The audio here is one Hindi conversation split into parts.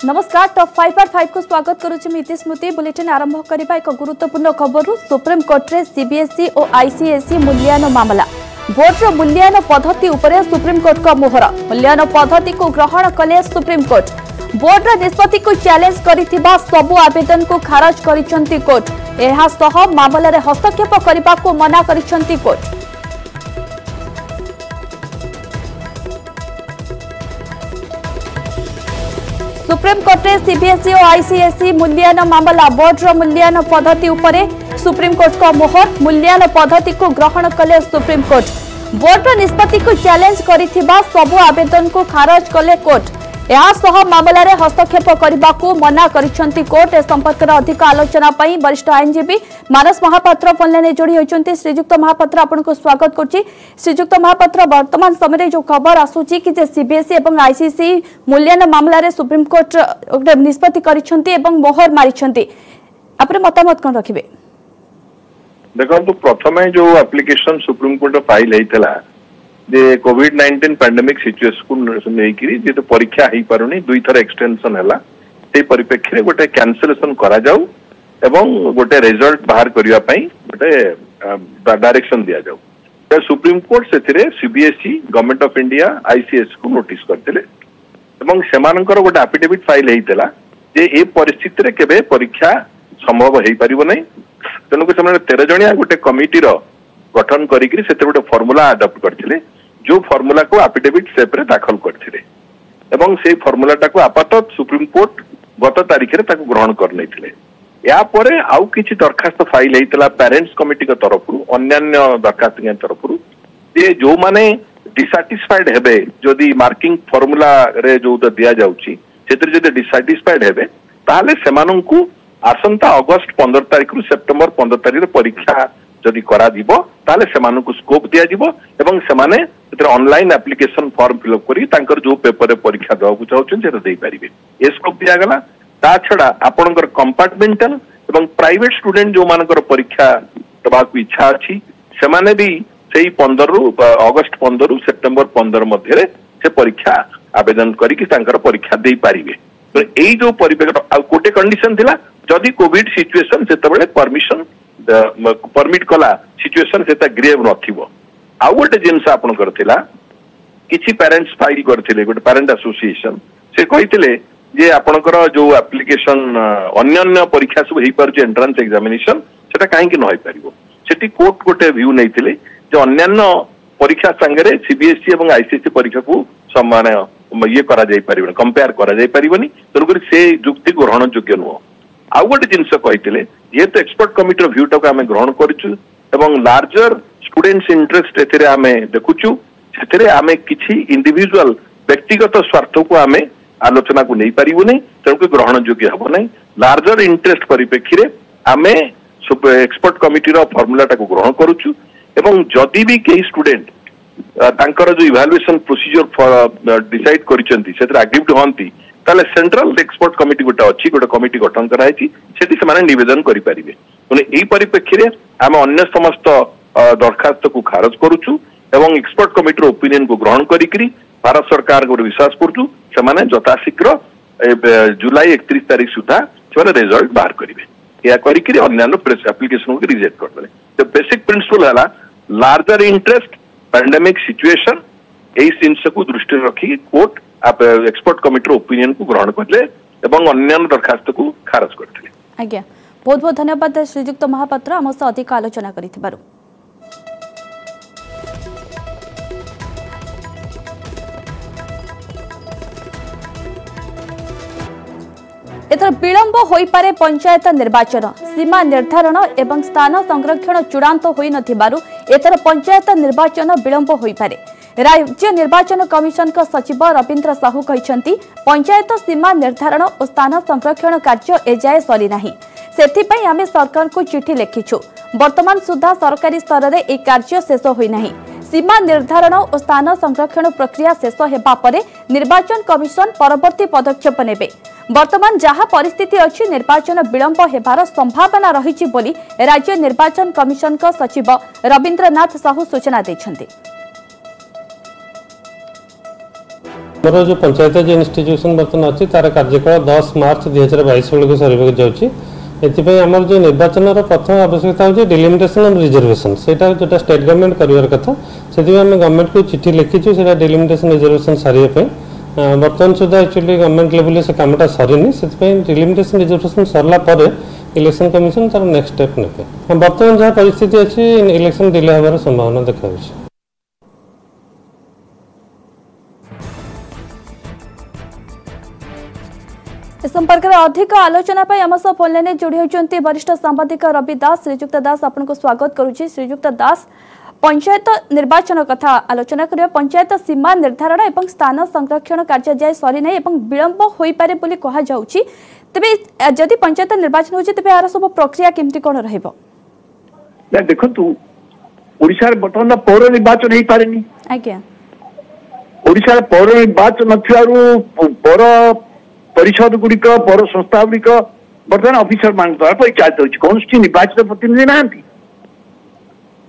नमस्कार टॉप 5 को स्वागत करुछि मिति स्मृति बुलेटिन आरंभ करबा एक गुरुत्वपूर्ण खबर सुप्रीम कोर्ट रे सीबीएसई और आईसीएसई मूल्यांकन मामला बोर्ड रो मूल्यांकन पद्धति उपरे सुप्रीम कोर्ट का मोहर मूल्यांकन पद्धति को ग्रहण कले सुप्रीम कोर्ट बोर्ड रो निष्पत्ति को चैलेंज करिथिबा सबु आवेदन को खारज करिसंती कोर्ट एहा सह मामला रे हस्तक्षेप करबा को मना करिसंती कोर्ट। सुप्रीम कोर्ट रे सीबीएसई और आईसीएसई मूल्यांकन मामला बोर्ड रो मूल्यांकन पद्धति उपरे सुप्रीम कोर्ट का मोहर मूल्यांकन पद्धति को ग्रहण कले सुप्रीम कोर्ट बोर्ड रो निष्पत्ति को चैलेंज करिथिबा सबु आवेदन को खारज कले कोर्ट एहा सह मामला रे हस्तक्षेप करबा को मना करिसंती कोर्ट ए संपर्क रे अधिक आलोचना पई वरिष्ठ आईनजीवी मानस महापात्र फोनलाइन जोड़ी होचंती। श्रीजुक्त महापात्र आपन को स्वागत करछि। श्रीजुक्त महापात्र वर्तमान समय रे जो खबर आसुची कि जे सीबीएसई एवं आईसीएसई मूल्यांकन मामला रे सुप्रीम कोर्ट निष्पत्ति करिसंती एवं मोहर मारिसंती आपरे मतामत कोन रखिबे? देखो तो प्रथमे जो एप्लिकेशन सुप्रीम कोर्ट फाइल हेतला जे कोविड-19 पैंडेमिक सिचुएशन को लेकिरी जे तो परीक्षा हेई पारुनी दुई थर एक्सटेंशन हैला ते परिप्रेक्षी रे गोटे कैंसलेशन करा जाऊ एवं गोटे रिजल्ट बाहर करिया पई गोटे डायरेक्शन दिया जाऊ। तो सुप्रीम कोर्ट सेथिरे CBSE government of India ICS को नोटिस करथिले एवं सेमानकर गोटे एफिडेविट फाइल हेतला जे ए परिस्थिति रे केबे परीक्षा संभव हेई परिबो नै तेनु को समय 13 जणिया गोटे कमिटी रो गठन करिकरी सेते गोटे फार्मूला अडॉप्ट करथिले जो फार्मूला को एफिडेविट सेप रे दाखल करथिले एवं से फार्मूलाटा को आपातत सुप्रीम कोर्ट गत तारिख रे ताको ग्रहण कर नैथिले। या परे आउ किछि दरखास्त फाइल हेतला पेरेंट्स कमिटी के तरफरु अन्यान्य दरखास्त के तरफरु जे जो माने डिसैटिस्फाइड हेबे जदी मार्किंग फार्मूला रे जो दिया जाउची सेते जदी डिसैटिस्फाइड हेबे ताले सेमानंकु आसंता अगस्त 15 तारिख रु सेप्टेम्बर 15 तारिख परीक्षा जदि करा दिबो ताले सेमानंकु स्कोप दिया दिबो एवं सेमाने एतर ऑनलाइन एप्लिकेशन फॉर्म फिलअप करी तांकर जो पेपर रे परीक्षा दବାକୁ चाहउछन सेटा देई परिबे ए स्कोप दिया गला। ता छडा आपनकर कंपार्टमेंटल एवं प्राइवेट स्टूडेंट जो मानकर परीक्षा दବାକୁ इच्छा अछि सेमाने भी सेही 15 रु अगस्त 15 रु सेप्टेम्बर 15 मध्ये रे से परीक्षा आवेदन करी कि तांकर परीक्षा देई परिबे। तो एई जो परिवेश आ कोटे कंडीशन थिला जदि कोविड सिचुएशन सेतबेले परमिशन परमिट कला सिचुएशन सेता ग्रेव नथिबो। आउ गोटे जिनस आपन करथिला किछि पेरेंट्स फाइल करथिले गोटे पेरेंट एसोसिएशन से कहिथिले जे आपनकर जो एप्लिकेशन अन्य परीक्षा सब हेई परजे एंट्रेंस एग्जामिनेशन सेटा काहे कि न होई परिबो सेठी कोर्ट गोटे व्यू नैथिले जे अन्य परीक्षा संगे सीबीएसई एवं आईसीएसई परीक्षा को समान ये करा जाई परिबो कंपेयर करा जाई परिबोनी तनकर से युक्ति ग्रहण योग्य नुह। आउ गोटे जिनस कहिथिले ये तो एक्सपर्ट कमिटी व्यू टाको आमे ग्रहण करिछु एवं लार्जर स्टूडेंट्स इंटरेस्ट एथिरे आमे देखुछु सेथिरे आमे किछि इंडिविजुअल व्यक्तिगत स्वार्थ को आमे आलोचना को नहीं पारिबो नै तनको ग्रहण योग्य हबो नै लार्जर इंटरेस्ट परिप्रेक्षी रे आमे एक्सपर्ट कमिटी रो फार्मूला टाको ग्रहण करूछु एवं जदि भी केही स्टूडेंट तांकर जो इवैल्यूएशन प्रोसीजर डिसाइड करिसंती सेथिरे एक्टिव होंती ताले सेंट्रल एक्सपर्ट कमिटी गोटे अच्छी गोटे कमिटी गठन कराई सेठी से निवेदन करि परिबे। माने एई परिप्रेक्षी रे आमे अन्य समस्त दरखास्त को खारज करूछु एवं एक्सपर्ट कमिटी ओपिनियन को ग्रहण करिकरी भारत सरकार को विश्वास करूछु सेमाने यथाशीघ्र जुलाई 31 तारिख सुधा सेमाने रिजल्ट बाहर करिवे या करिकरी अन्य प्रेस एप्लिकेशन को रिजेक्ट कर देले। द बेसिक प्रिंसिपल हला लार्जर इंटरेस्ट पैंडेमिक सिचुएशन एई सिंस को दृष्टि रखी कोर्ट आप एक्सपर्ट कमिटी ओपिनियन को ग्रहण करले एवं अन्य दरखास्त को खारज करथिले। आज्ञा बहुत बहुत धन्यवाद श्रीजुक्त महापात्र हम से अधिक आलोचना करिथिबारु। एथर विलंब होई पारे पंचायत निर्वाचन सीमा निर्धारण एवं स्थान संरक्षण चूड़ांत होई नथिबारु एथर पंचायत निर्वाचन विलंब होई पारे। राज्य निर्वाचन कमिशन का सचिव रविंद्र साहू कहते पंचायत सीमा निर्धारण और स्थान संरक्षण कार्य एजाए सरी नाही सेथिपई आमे सरकार को चिठी लिखिछु वर्तमान सुधा सरकारी स्तर रे ए कार्य शेष होई नाही सीमा निर्धारण और स्थान संरक्षण प्रक्रिया शेष हेबा परे निर्वाचन कमिशन परवर्ती पदक्षेप नेबे वर्तमान जहाँ परिस्थिति अच्छी निर्वाचन विलंब हेबार संभावना रही बोली राज्य निर्वाचन कमिशन का सचिव रविंद्रनाथ साहू सूचना दैछन्ते। मोर जो पंचायत जो इंस्टीट्यूशन बर्तमान अच्छी तार कार्यकाल 10 मार्च 2022 बेलू सर जाऊँगी एपाई आम जो निर्वाचन प्रथम आवश्यकता हूँ डिलिमिटेशन एंड रिजर्वेशन से जो स्टेट गवर्नमेंट करार कथा से गवर्नमेंट को चिठी लिखीचु से डिलिमिटेशन रिजर्वेशन सारे बर्तमान सुधा एक्चुअली गवर्नमेंट लेवल से कामटा सरीनी से डिलिमिटेशन रिजर्वेशन सरला पर इलेक्शन कमिशन तार नेक्स्ट स्टेप ने बर्तमान जहाँ परिस्थिति अच्छी इलेक्शन डिले होवार संभावना देखा। इस संपर्क में अधिक आलोचना आम सह फोन लाइन जोड़ी होती वरिष्ठ सांबादिक रवि दास। श्रीजुक्त दास आपको स्वागत करुच्ची। श्रीजुक्त दास पंचायत निर्वाचन कथा आलोचना करिया। पंचायत सीमा निर्धारण और स्थान संरक्षण कार्य जाए सरी ना विलंब हो पारे बोली कहा जाउची। तबे जदि पंचायत निर्वाचन होची तबे आर सब प्रक्रिया केमती कोन रहइबो? देखंतु ओडिसा रे बर्तमान पौर निर्वाचन हेई पारेनी। आज्ञा ओडिसा रे पौर निर्वाचन नथियारु पौर परिषद गुड़िक पौर संस्था गुड़िक बर्तमान ऑफिसर मान द्वारा परिचालित होची। कौन निर्वाचित प्रतिनिधि नांती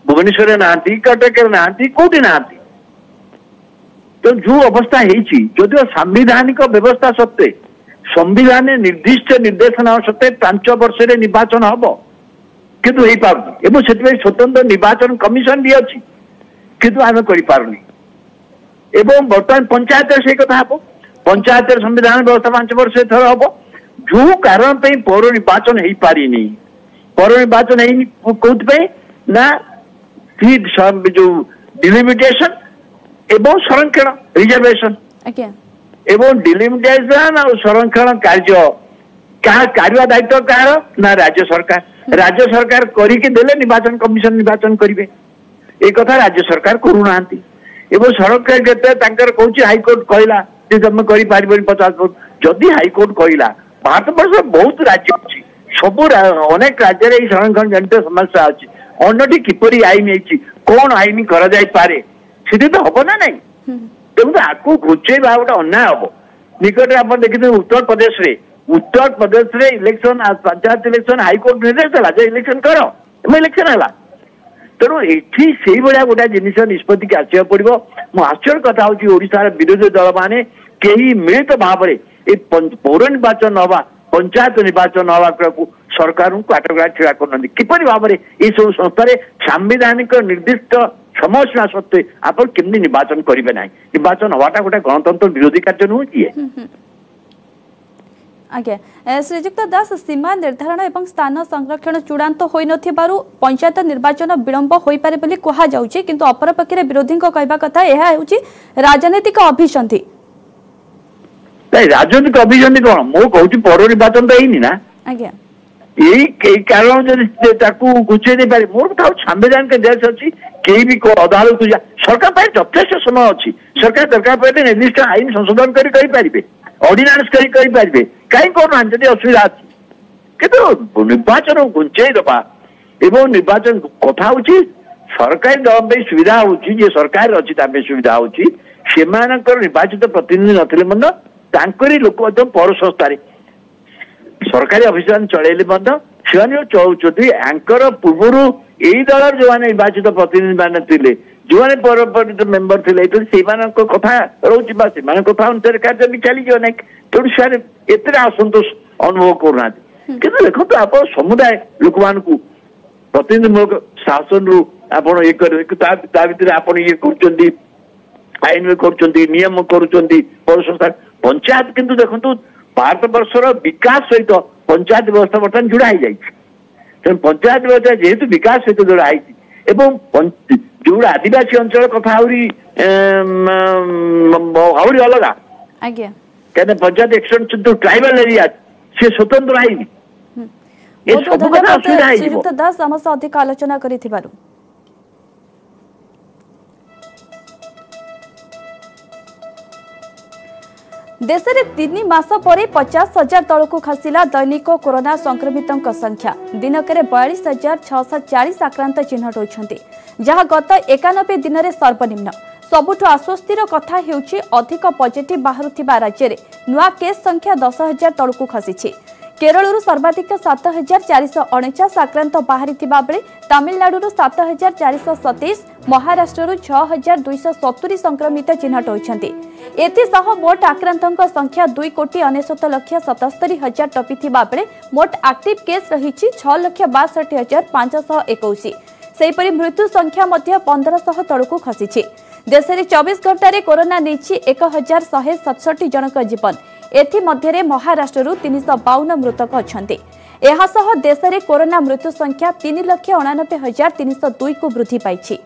भुवनेश्वर नांती कटक नांती कोटी नांती। तो जो अवस्था हेची जदिव संवैधानिक व्यवस्था सत्ते संविधान निर्दिष्ट निर्देशना सत्ते 5 वर्ष रे निर्वाचन हबो किंतु हेई पारु एवं सेति स्वतंत्र निर्वाचन कमिशन भी अछि किंतु आमे करि पारुनी। एवं बर्तमान पंचायत से कथा हबो पंचायत संविधान व्यवस्था 5 वर्ष थर हम जो कारण पौर निर्वाचन हो पारि पौर निर्वाचन कौन ना जो डिलिमिटेशन एवं संरक्षण रिजर्वेशन एवं डिलिमिटेशन और संरक्षण कार्य कार्य दायित्व कह ना राज्य सरकार करके देले निर्वाचन कमिशन निर्वाचन करेंगे ये कथा राज्य सरकार करूना एवं संरक्षण क्षेत्र कौच हाईकोर्ट कहला तुम कर 50% जदि हाईकोर्ट कहला भारत वर्ष बहुत राज्य अच्छी सब अनेक राज्य संरक्षण जनित समस्या अच्छी अन्यटी किपरि आईन है कौन आईन कर पारे तो हम ना नहीं तेणु आपको घुचेवा गोटे अन्याय हम निकट आप देखिए उत्तर प्रदेश रे इलेक्शन पंचायत इलेक्शन हाईकोर्ट निर्देश है इलेक्शन कर इलेक्शन है तेणु एठी से गोटे जिनिस निष्पत्ति की आसवा पड़ो मो आश्चर्य कथा हूँ ओडिशार विरोधी दल माने कई मिलित भाव में पौर निर्वाचन हवा पंचायत निर्वाचन हवा को सरकार को आटगड़ा छिड़ा कर किपरि भाव में ये सब संस्था सांविधानिक निर्दिष्ट समस्या सत्वे आप केमती निर्वाचन करेंगे ना निर्वाचन हवाटा गोटे गणतंत्र विरोधी कार्य नुह कि आज्ञा। श्रीजुक्त दास सीमा निर्धारण और स्थान संरक्षण चूड़ांत हो नथिबारु पंचायत निर्वाचन विलंब हो पारे बोली कहा जाउची किंतु अपर पक्षे विरोधी कहवा कथा यह होची राजनीतिक अभिसंधि। राजनीतिक अभिसंधि कौन मो कहूँ पौर निर्वाचन तो है ना आज्ञा यही कारण जब घुचे नहीं पारे मोर कथा संविधान के देश अच्छी कहीं भी अदालत को जा सरकार यथेष समय अच्छी सरकार दरकार पड़े निर्दिष्ट आईन संशोधन करें ऑर्डिनेंस करें कहीं करना जब असुविधा अच्छी किंतु निर्वाचन घुंचे दबा एवं निर्वाचन कथा हूँ सरकारी दल सुविधा होची जे सरकार अच्छी सुविधा होची से निर्वाचित प्रतिनिधि नथिले लोक पौर संस्था सरकारी अफिसर चलैले चौधरी आंकर पूर्व यही दल जो मैंने निर्वाचित प्रतिनिधि मान थे जो मैंने पौर मेम्बर थे कथा रोचे कथा अनुसार कार्य भी चली ना तेणु सर एत असंतोष अनुभव करना कि देखो आप समुदाय लोक मान प्रतिनिधिमूलक शासन रु आप ये कर आईन कर नियम कर पौर संस्था पंचायत किंतु देखो भारत वर्षर विकास सहित पंचायत व्यवस्था बर्तमान जोड़ा हो जाए पंचायत व्यवस्था जेहेतु विकास सहित जोड़ा है जो आदिवासी अंचल कथा आहरी अलग क्या पंचायत एक्सटेंशन जो ट्राइबल एरिया सी स्वतंत्र आईन श्रीजुक्त दास आम सह अधिक आलोचना करिथिबारु। देश में 3 मास पर 50,000 तलक खसला दैनिक कोरोना संक्रमितों संख्या दिनक 42,640 आक्रांत चिन्हट होती जहां गत 91 दिन में सर्वनिम्न। सबुठ आश्वस्तिर कथा हेउछि अधिक पॉजिटिव बाहरुथिबा राज्य में नुआ केस संख्या 10,000 तलक खसी। केरल सर्वाधिक 7,449 आक्रांत बाहरी बेले तमिलनाडु 7,427 महाराष्ट्र 6,270 संक्रमित चिन्हट होती। एसह मोट आक्रांतों संख्या 2,69,77,000 टपिथिबा बेले मोट एक्टिव केस रही 6,62,521। सेहीपरि मृत्यु संख्या मध्य 1500 तलकू खसी। देश में 24 घंटे कोरोना नहीं 1167 जनक जीवन। एमध्य महाराष्ट्र 352 मृतक अच्छा। एहासह देश में कोरोना मृत्यु संख्या 3,89,302 को वृद्धि पाई।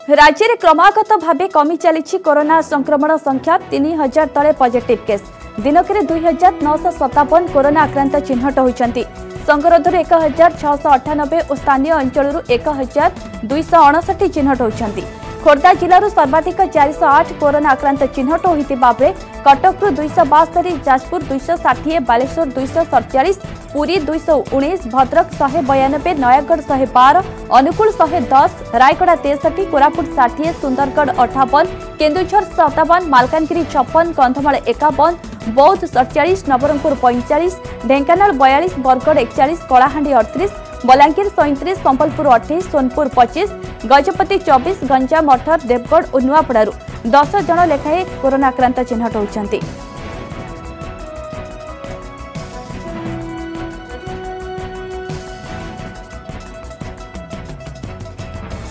राज्य में क्रमागत भाव कमी चली कोरोना संक्रमण संख्या 3000 तले पॉजिटिव केस। दिनक 2957 कोरोना आक्रांत चिन्हट होती। संगरोधर 1698 और स्थानीय अंचल 1259 चिन्हट होती। खोर्धा जिलूर सर्वाधिक 408 कोरोना आक्रांत चिन्हट होता बेले कटक 272, जाजपुर 260, बालेश्वर 247, पुरी 219, भद्रक 192, नयागढ़ 112, अनुगुल 110, रायगड़ा 63, कोरापुट 60, सुंदरगढ़ 58, केन्दुझर 57, मालकानगिरी 56, कंधमाल 51, बौद्ध 47, नवरंगपुर 45, ढेंकानाल 42, बरगढ़ 41, कलाहांडी 38, बलांगीर 37, संबलपुर 28, सोनपुर 25, गजपति 24, गंजाम 18, देवगढ़ और नुआपड़ारू 10 जन लेखाएं कोरोना आक्रांत चिन्हट होती।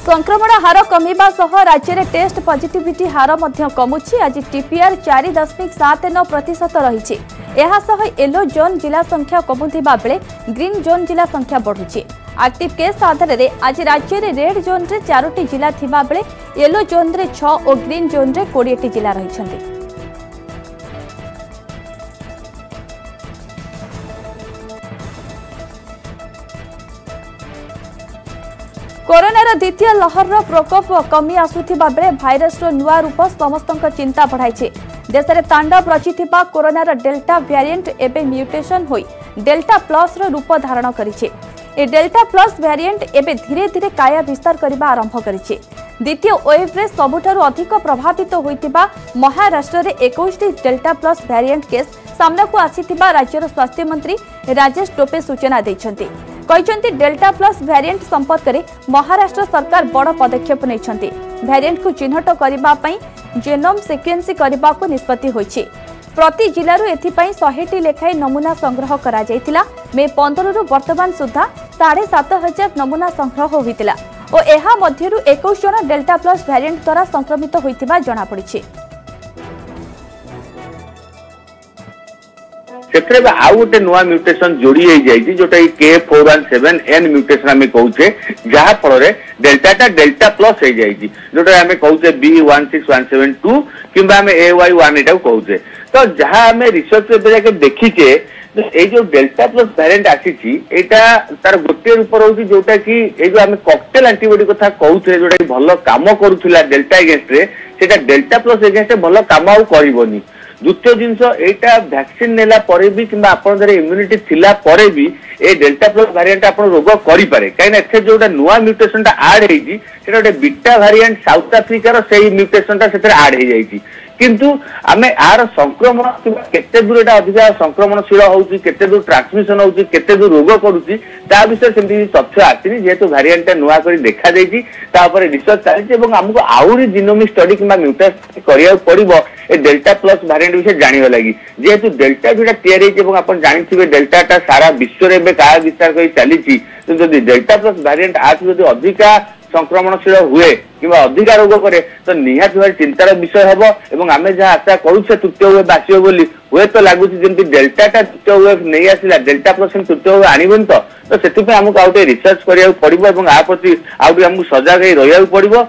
संक्रमण हार कमिबा सह राज्य में टेस्ट पॉजिटिविटी हार मध्य कमुछि। आज टीपीआर 4.79% रही। एहासह येलो जोन जिला संख्या कमुथिबा बेले ग्रीन जोन जिला संख्या बढ़ुछि। एक्टिव केस आधार में आज राज्य में रेड जोन रे 4टी जिला थिबा बेले येलो जोन रे 6 और ग्रीन जोन रे 20टी जिला रही। कोरोनार द्वितीय लहर प्रकोप कमी आसुथिबा बेले भाइरस नुआ रूप समस्तक चिंता बढ़ाई। देश में तांडव रचिथिबा कोरोनार डेल्टा वेरिएंट एबे म्यूटेशन होई डेल्टा प्लस रूप धारण करिछि। ए डेल्टा प्लस वेरिएंट एबे धीरे धीरे काया विस्तार करबा आरंभ करिछि। द्वितीय वेव रे सबुठारु अधिक प्रभावित होइतिबा महाराष्ट्र रे 21टी डेल्टा प्लस वेरिएंट केस सामना को आसीथिबा राज्यर स्वास्थ्य मंत्री राजेश टोपे सूचना दैछन्ति। कहते डेल्टा प्लस वेरिएंट संपर्क में महाराष्ट्र सरकार बड़ पदक्षेप नहीं। वेरिएंट को चिन्हट करने जेनोम सिक्वेन्सी करने को निष्पत्ति होइछि। प्रति जिलूर एथिपाई 100टी लेखाएं नमूना संग्रह करा जायतिला। मे 15 रु वर्तमान सुधा 7500 नमूना संग्रह होइतिला और एहा मध्यरु 21 जन डेल्टा प्लस वेरिएंट द्वारा संक्रमित होइतिबा जणा पड़िछि। से आउ गोटे नुआ म्यूटेशन जोड़ी जोटा K417N म्यूटेशन आम कहे जहाँ फल डेल्टा डेल्टा प्लस हो जाए जोटा आम कहे B16172 कि AY1 एटा कहे। तो जहाँ आम रिसर्च जाके देखीचे ये जो डेल्टा प्लस वेरिएंट आसी तार गोटे रूप रोचे जोटा कि जो आम कॉकटेल एंटीबॉडी कथा कहते जोटा भल काम करूला डेल्टा एगेंस्ट रे सेटा डेल्टा प्लस एगेंस्ट भल काम आउ करबनी। द्वितीय जिनस एटा वैक्सीन नेला परे भी किंबा आपन दरे इम्यूनिटी थिला परे भी ए डेल्टा प्लस वेरिएंट आपन रोग करि पारे काइना एथे जोटा नुआ म्यूटेशन ता ऐड हेजी सेटा ओटे बीटा वेरिएंट साउथ अफ्रीका रो सेही म्यूटेशन ता सेते ऐड हे जाईची। किंतु आमे आर संक्रमण केते दूर एटा अधिक संक्रमणशील होउची केते दूर ट्रांसमिशन होउची केते दूर रोग करूची ता विषय सेमती तथ्य आसिनी जेहेतु वेरिएंट ता नुआ करी देखा जाईची ता ऊपर रिसर्च चलीची एवं हमको आउरी जीनोमिक स्टडी किंबा म्यूटेशन करिया पड़िबो ए डेल्टा प्लस वेरिएंट विषय जानिबा लागि। जेहेतु डेल्टा जोटा तयारी हेची एवं आपण जानिथिबे डेल्टा ता सारा विश्व रे बे का विस्तार करी चलीची। तो जदि डेल्टा प्लस वेरिएंट आज जदि अधिका संक्रमणशील हुए कि अधिका रोग करे तो निहाती भाई चिंतार विषय हम एवं आम जहाँ आशा करुचे तृतीय वेव आसो बोली हुए तो लगुच जमी डेल्टा तृतीय वेव नहीं आसला डेल्टा प्लस तृतीय वेव आणबन तो से आमको आउ रिसर्च करा पड़ो और आ प्रति आउ आमको सजग रहा पड़ो।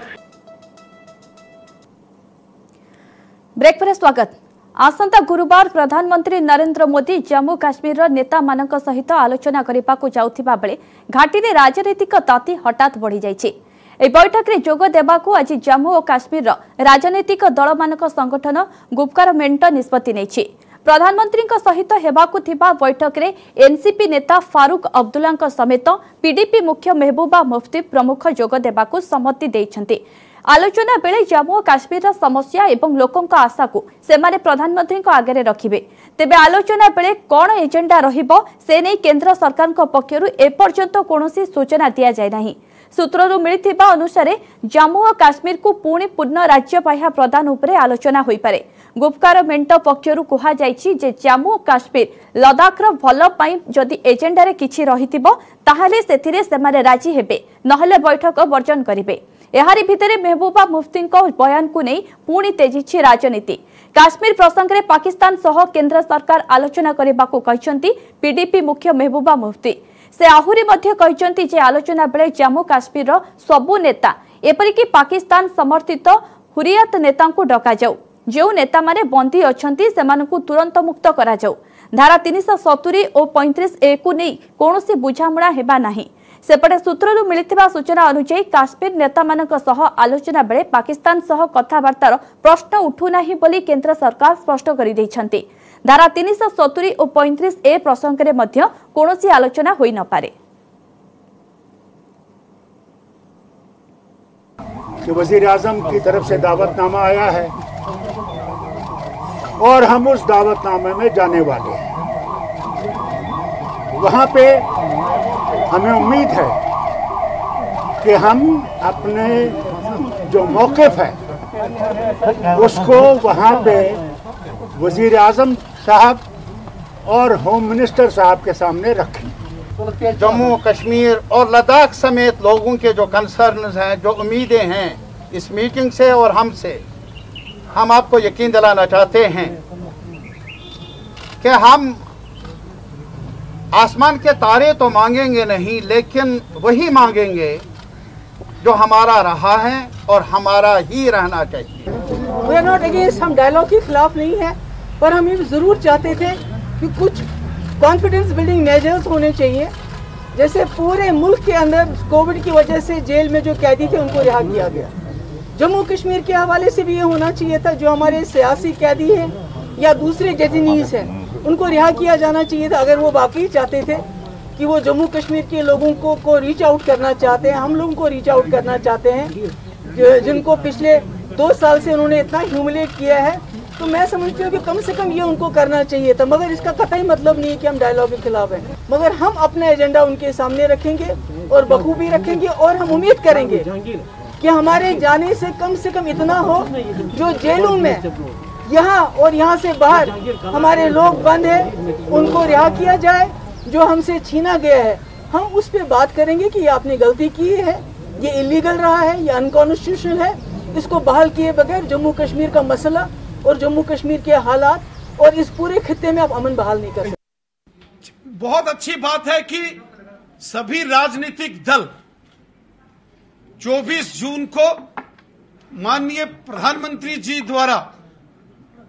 ब्रेक पर स्वागत। आसंता गुरुवार प्रधानमंत्री नरेंद्र मोदी जम्मू काश्मीर नेता मानक सहित आलोचना करने को जाउथिबा बेले घाटी में राजनीतिक ताती हठात बढ़ी जाइछि। ए बैठक में जोग देबाकू आज जम्मू और काश्मीर राजनीतिक दल मानक संगठन गुपकार मेंट निष्पत्ति नेछि। प्रधानमंत्री सहित हेबाकु थिबा बैठक रे एनसीपी नेता फारूक अब्दुल्ला समेत पीडीपी मुख्य महबूबा मुफ्ती प्रमुख जोग देबाकु सम्मति दैछन्ति। आलोचना बेले जम्मू और काश्मीर समस्या एवं लोकों आशा को सेमाने प्रधानमंत्री आगे रखिबे। तेबे आलोचना बेले कौन एजेंडा रहिबो से नहीं केंद्र सरकार पक्षरु एपर्यंत कोनोसी सूचना दिया जाय नाही। सूत्ररु मिलिथिबा अनुसार जम्मू और काश्मीर को पुणी पूर्ण राज्य पाह्या प्रदान उपरे आलोचना होई पारे। गुप्कार मेंट पक्षरु कहा जायछि जे जम्मू और काश्मीर लद्दाखर भल पई जदि एजेंडा रे किछि रहिथिबो ताहाले सेथिरे सेमाने राजी हेबे नहले बैठक वर्जन करिवे। एहारी भितरे महबूबा मुफ्ती बयान को नहीं पुणी तेजिछि राजनीति। काश्मीर प्रसंग में पाकिस्तान सह केंद्र सरकार आलोचना करबाकू कहछन्ती पीडीपी मुख्य महबूबा मुफ्ती। से आहुरी मध्य कहछन्ती जे आलोचना बेले जम्मू काश्मीर सबु नेता एपरिकी पाकिस्तान समर्थित हुरियत नेता को डका जाऊ। जो नेता माने बंदी अछन्ती सेमानकु तुरंत मुक्त करा जाऊ। धारा 370 और 35A को नहीं कोनोसी बुझामणा हेबा नाही। सेपटे सूत्ररु मिलिथिबा सूचना अनुसार काश्मीर नेता मानक सह आलोचना बेले पाकिस्तान सह कथाबार्तार प्रश्न उठू नाही बोली केंद्र सरकार स्पष्ट कर दैछन्ती। धारा 370 और 35A प्रसंग रे मध्य कोनोसी आलोचना होई न पारे। कि वजीर आजम की तरफ से दावतनामा आया है और हम उस दावतनामे में जाने वाले हैं। वहाँ पे हमें उम्मीद है कि हम अपने जो मौक़िफ़ है उसको वहाँ पे वज़ीर आज़म साहब और होम मिनिस्टर साहब के सामने रखें। जम्मू कश्मीर और लद्दाख समेत लोगों के जो कंसर्न्स हैं, जो उम्मीदें हैं इस मीटिंग से और हमसे, हम आपको यकीन दिलाना चाहते हैं कि हम आसमान के तारे तो मांगेंगे नहीं, लेकिन वही मांगेंगे जो हमारा रहा है और हमारा ही रहना चाहिए। वी आर नॉट अगेंस्ट, हम डायलॉग के खिलाफ नहीं है, पर हम ये जरूर चाहते थे कि कुछ कॉन्फिडेंस बिल्डिंग मेजर्स होने चाहिए। जैसे पूरे मुल्क के अंदर कोविड की वजह से जेल में जो कैदी थे उनको रिहा किया गया। जम्मू कश्मीर के हवाले से भी ये होना चाहिए था, जो हमारे सियासी कैदी हैं या दूसरे डेटेनीज हैं उनको रिहा किया जाना चाहिए था। अगर वो वाकई चाहते थे कि वो जम्मू कश्मीर के लोगों को रीच आउट करना चाहते हैं, हम लोगों को रीच आउट करना चाहते हैं, जिनको पिछले 2 साल से उन्होंने इतना ह्यूमिलेट किया है, तो मैं समझती हूँ कि कम से कम ये उनको करना चाहिए था। मगर इसका कतई मतलब नहीं है कि हम डायलॉग के खिलाफ हैं, मगर हम अपना एजेंडा उनके सामने रखेंगे और बखूबी रखेंगे। और हम उम्मीद करेंगे कि हमारे जाने से कम इतना हो, जो जेलों में यहाँ और यहाँ से बाहर हमारे लोग बंद हैं उनको रिहा किया जाए। जो हमसे छीना गया है हम उस पर बात करेंगे कि ये आपने गलती की है, ये इलीगल रहा है, ये अनकॉन्स्टिट्यूशनल है, इसको बहाल किए बगैर जम्मू कश्मीर का मसला और जम्मू कश्मीर के हालात और इस पूरे खित्ते में आप अमन बहाल नहीं कर सकते। बहुत अच्छी बात है कि सभी राजनीतिक दल 24 जून को माननीय प्रधानमंत्री जी द्वारा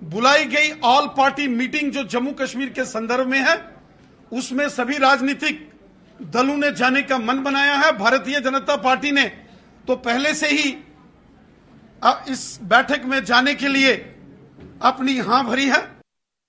बुलाई गई ऑल पार्टी मीटिंग जो जम्मू कश्मीर के संदर्भ में है, उसमें सभी राजनीतिक दलों ने जाने का मन बनाया है। भारतीय जनता पार्टी ने तो पहले से ही इस बैठक में जाने के लिए अपनी हां भरी है।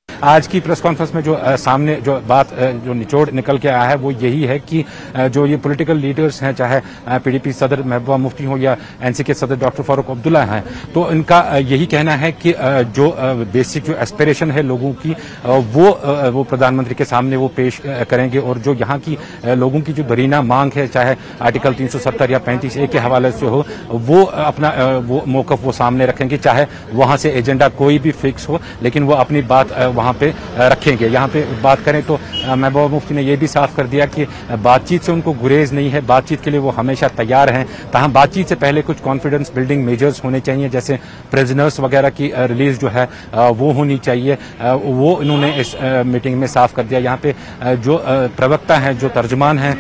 आज की प्रेस कॉन्फ्रेंस में जो सामने जो बात जो निचोड़ निकल के आया है वो यही है कि जो ये पॉलिटिकल लीडर्स हैं, चाहे पीडीपी सदर महबूबा मुफ्ती हो या एनसी के सदर डॉक्टर फारूक अब्दुल्ला हैं, तो इनका यही कहना है कि जो बेसिक जो एस्पिरेशन है लोगों की वो प्रधानमंत्री के सामने वो पेश करेंगे। और जो यहाँ की लोगों की जो दरीना मांग है, चाहे आर्टिकल 370 या 35A के हवाले से हो, वो अपना वो मौकफ वो सामने रखेंगे। चाहे वहां से एजेंडा कोई भी फिक्स हो, लेकिन वो अपनी बात वहां पे रखेंगे। यहाँ पे बात करें तो महबूबा मुफ्ती ने यह भी साफ कर दिया कि बातचीत से उनको गुरेज नहीं है, बातचीत के लिए वो हमेशा तैयार हैं। ताहम बातचीत से पहले कुछ कॉन्फिडेंस बिल्डिंग मेजर्स होने चाहिए, जैसे प्रिजनर्स वगैरह की रिलीज जो है वो होनी चाहिए, वो इन्होंने इस मीटिंग में साफ कर दिया। यहाँ पे जो प्रवक्ता हैं, जो तर्जमान हैं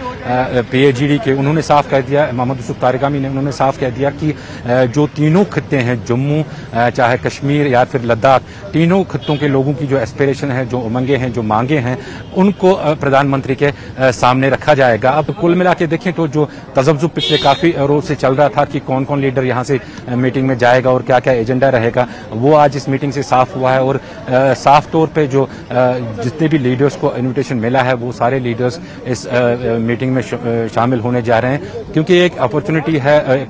PAGD के, उन्होंने साफ कह दिया, मोहम्मद यूसुफ तारिगामी ने उन्होंने साफ कह दिया कि जो तीनों खित्ते हैं, जम्मू चाहे कश्मीर या फिर लद्दाख, तीनों खित्तों के लोगों की जो एस्पिरेशन है, जो उमंगे हैं, जो मांगे हैं, उनको प्रधानमंत्री के सामने रखा जाएगा। अब कुल मिला के देखें तो जो तजब्जुब पिछले काफी रोज से चल रहा था कि कौन कौन लीडर यहाँ से मीटिंग में जाएगा और क्या क्या एजेंडा रहेगा, वो आज इस मीटिंग से साफ हुआ है। और साफ तौर पे जो जितने भी लीडर्स को इन्विटेशन मिला है वो सारे लीडर्स इस मीटिंग में शामिल होने जा रहे हैं, क्योंकि एक अपॉर्चुनिटी है,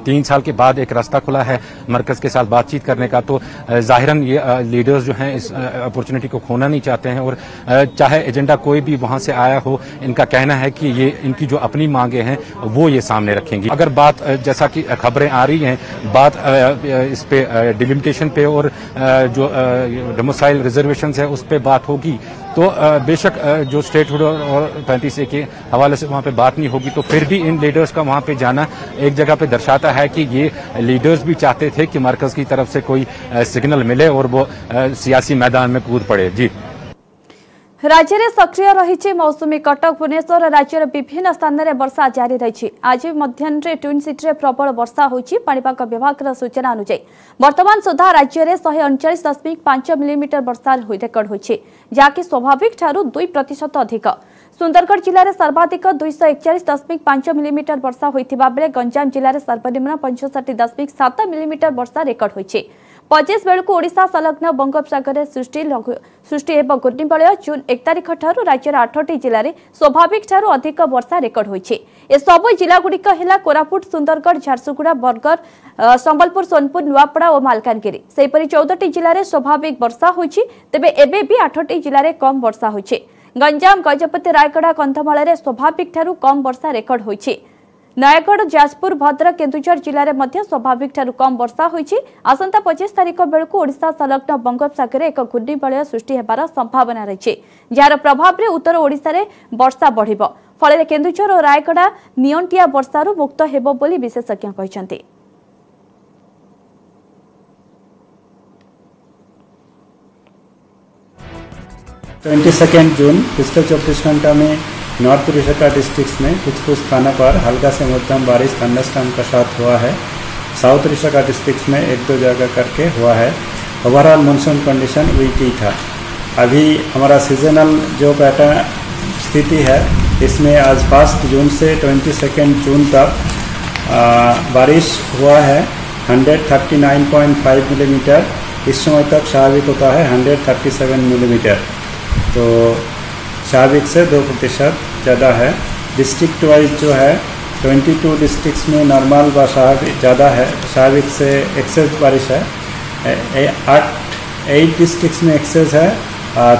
3 साल के बाद एक रास्ता खुला है मरकज के साथ बातचीत करने का। तो जाहिरन ये लीडर्स जो हैं इस अपॉर्चुनिटी को खोना नहीं चाहते हैं और चाहे एजेंडा कोई भी वहां से आया हो, इनका कहना है कि ये इनकी जो अपनी मांगे हैं वो ये सामने रखेंगी। अगर बात जैसा कि खबरें आ रही हैं, बात इस पे डिलिमिटेशन पे और जो डोमिसाइल रिजर्वेशन है उस पे बात होगी, तो बेशक जो स्टेटहुड और 35A के हवाले से वहां पे बात नहीं होगी, तो फिर भी इन लीडर्स का वहां पे जाना एक जगह पे दर्शाता है कि ये लीडर्स भी चाहते थे कि मरकज की तरफ से कोई सिग्नल मिले और वो सियासी मैदान में कूद पड़े। जी, राज्य में सक्रिय रही मौसुमी। कटक भुवनेश्वर राज्यर विभिन्न स्थान में वर्षा जारी रही। आज मध्याह्न ट्विन सिटी में प्रबल वर्षा होगी। पाणीपाग विभाग सूचना अनुसार वर्तमान सुधा राज्य में 139.5 मिलीमीटर वर्षा रेकर्ड होगी, जहाँकि स्वाभाविक ठारू 2% अधिक। सुंदरगढ़ जिले में सर्वाधिक 241.5 मिलीमीटर वर्षा होता बेले गंजाम जिले में सर्वनिम्न 65.7 मिलीमीटर वर्षा रेकर्ड होगी। 25 बेलू ओडिशा संलग्न बंगोपसागर सृष्टि एवं घूर्णिबलय जून 1 तारिख ठारू राज्यर 8टी जिले में स्वाभाविक ठारू अधिक वर्षा रेकर्ड होगी। ए सबु जिलागुड़िक है कोरापुट, सुंदरगढ़, झारसुगुड़ा, बरगढ़, संबलपुर, सोनपुर, नुआपड़ा और मालकानगिरी। सेहीपरि 14टी जिले में स्वाभाविक वर्षा होगी, तेबे एबे भी 8टी जिले में कम वर्षा होगी। गंजाम, गजपति, रायगढ़, कंधमाल में स्वाभाविक ठारू कम वर्षा रेकर्ड होगी। नयगढ़, जाजपुर, भद्रक, केन्दुझर जिले में स्वाभाविक ठारू कम वर्षा होगी। आसंता 25 तारिख बेलू ओडिशा संलग्न बंगोपसागर एक घूर्णिबलय सृष्टि होबार संभावना रही, जार प्रभाव में उत्तर ओडिशा रे वर्षा बढ़िबो। फल केन्दुझर और रायगढ़ नियंटिया वर्षारू मुक्त हेबो बोली विशेषज्ञ कहते। 22 जून पिछले 24 घंटा में नॉर्थ उड़ीसा का डिस्ट्रिक्ट्स में कुछ स्थानों पर हल्का से मध्यम बारिश थंडरस्टॉर्म के साथ हुआ है। साउथ उड़ीसा का डिस्ट्रिक्ट्स में 1-2 जगह करके हुआ है। ओवरऑल मानसून कंडीशन वीक ही था। अभी हमारा सीजनल जो पैटर्न स्थिति है, इसमें आज 1 जून से 22 जून तक बारिश हुआ है 139.5 मिलीमीटर। इस समय तक स्वाभाविक होता है 137 मिलीमीटर, तो स्वाभाविक से 2% ज़्यादा है। डिस्ट्रिक्ट वाइज जो है 22 डिस्ट्रिक्ट्स में नॉर्मल व स्वाभाविक ज़्यादा है, स्वाभाविक से एक्सेस बारिश है। 8 डिस्ट्रिक्ट्स में एक्सेस है,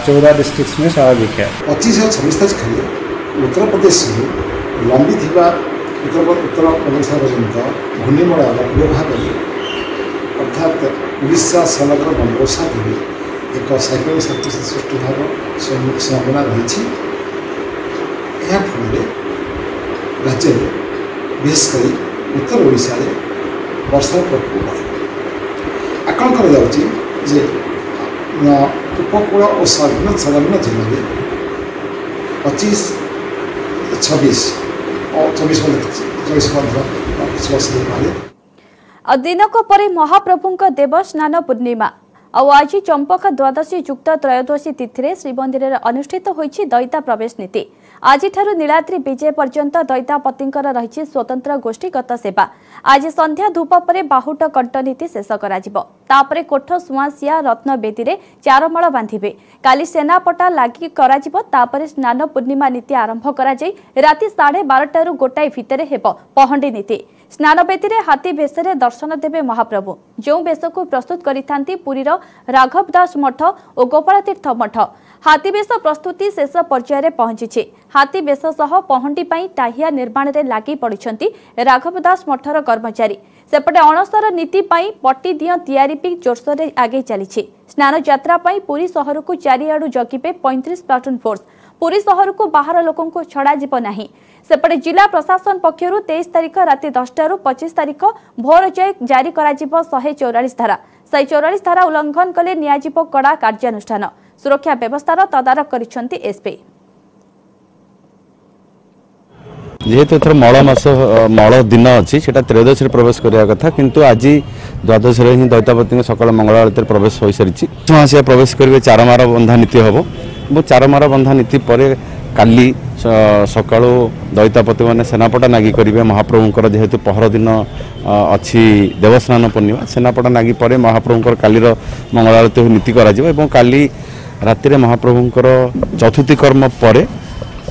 14 डिस्ट्रिक्ट्स में स्वाभाविक है। 25 और 26 तारीख उत्तर प्रदेश लंबी थी उत्तर प्रदेश पर्यटन घूर्णिबलय भाग अर्थात उड़ीसा संलग्न बंगोपसागर एक साइक्लोनिक सर्कुलेशन सृष्टि होगा संभावना रही। फल राज्य में विशेषकर उत्तर ओडिशा रे वर्षा प्रकोप आकलन कर उपकूल और संलग्न जिले में 25, 26 और 24 दिनक पर महाप्रभुଙ୍କ देव स्नान पूर्णिमा आज चंपक द्वादशी युक्त त्रयोदशी तिथि श्रीमंदिर अनुष्ठित होईछि दैता प्रवेश नीति। आज नीलाद्री विजय पर्यंत दैतापतिंकर रही स्वतंत्र गोष्ठीगत सेवा। आज संध्या धूप पर बाहुट कंठ नीति शेष कर कोठ सुआसिया रत्न बेदी रे चारमाल बांधिबे। काली सेनापटा लागि कराजिबो। स्नान पूर्णिमा नीति आरंभ करा जाई राति 12:30 रु गोटाई भितरे हेबो पहंडी नीति। स्नान बेदी रे हाथी बेशरे दर्शन देवे महाप्रभु, जो बेश को प्रस्तुत करिथांती पुरीर राघवदास मठ और गोपाल तीर्थ मठ। हाथी बेश प्रस्तुति शेष पर्यायर पहुंची। हाथी बेश सह पहंडी पाई टाहिया निर्माण रे लागि पड़िछंती राघवदास मठर कर्मचारी। सेपटे अणसर नीति पाई पट्टी दिया तैयारी भी जोरसोर रे आगे चली। स्नान यात्रा पाई पुरी सहर को चारिआडू जगिबे 35 प्लाटून फोर्स। पुरी सहर को बाहर लोकों को छड़ा जीव नहीं। सेपटे जिला प्रशासन पक्षरु 23 तारिख राति 10 रु 25 तारिख भोर जाए जारी करा 144 धारा। 144 धारा उल्लंघन कले नियाजिबो कड़ा कार्यानुष्ठान। सुरक्षा व्यवस्थार तदारख करिसेंती एसपी। जेहेतु एथर मल मास मल दिन अच्छी से त्रयोदशी प्रवेश करने कथा किंतु आज द्वादश ही दैतापति सकाल मंगल आरती प्रवेश हो सारी महाशिया प्रवेश करेंगे चारमार बंधा नीति हम और चारमार बंधा नीति पर काली सका दैतापति मैंने सेनापटा नागी करेंगे महाप्रभुंर जेहेतु पहर दिन अच्छी देवस्नान पूर्णिमा सेनापटा नागी पर महाप्रभुंर कालीर मंगल आरती नीति कर काली राति महाप्रभुंर चतुर्थी कर्म पर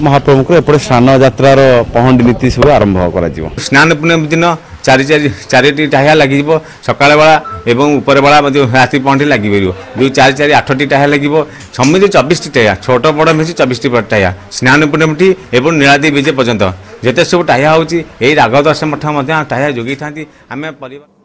महाप्रभुंर एपटे स्नान यात्रार पहंडी नीति सब आरंभ कर स्नान पूर्णिमा दिन चारि टाहिया लगे सकाल बेला एवं उपर बेला राति पहंडी लगे जो 4 8 टाहिया लगे समिति 24 टाहिया छोट बड़ मिसी 24 टाहिया स्नान पूर्णिमा एवं नीलादी विजय पर्यंत जिते सब टाहिया होगी राघव दास मठ टाहिया जोगी था आम परिवार।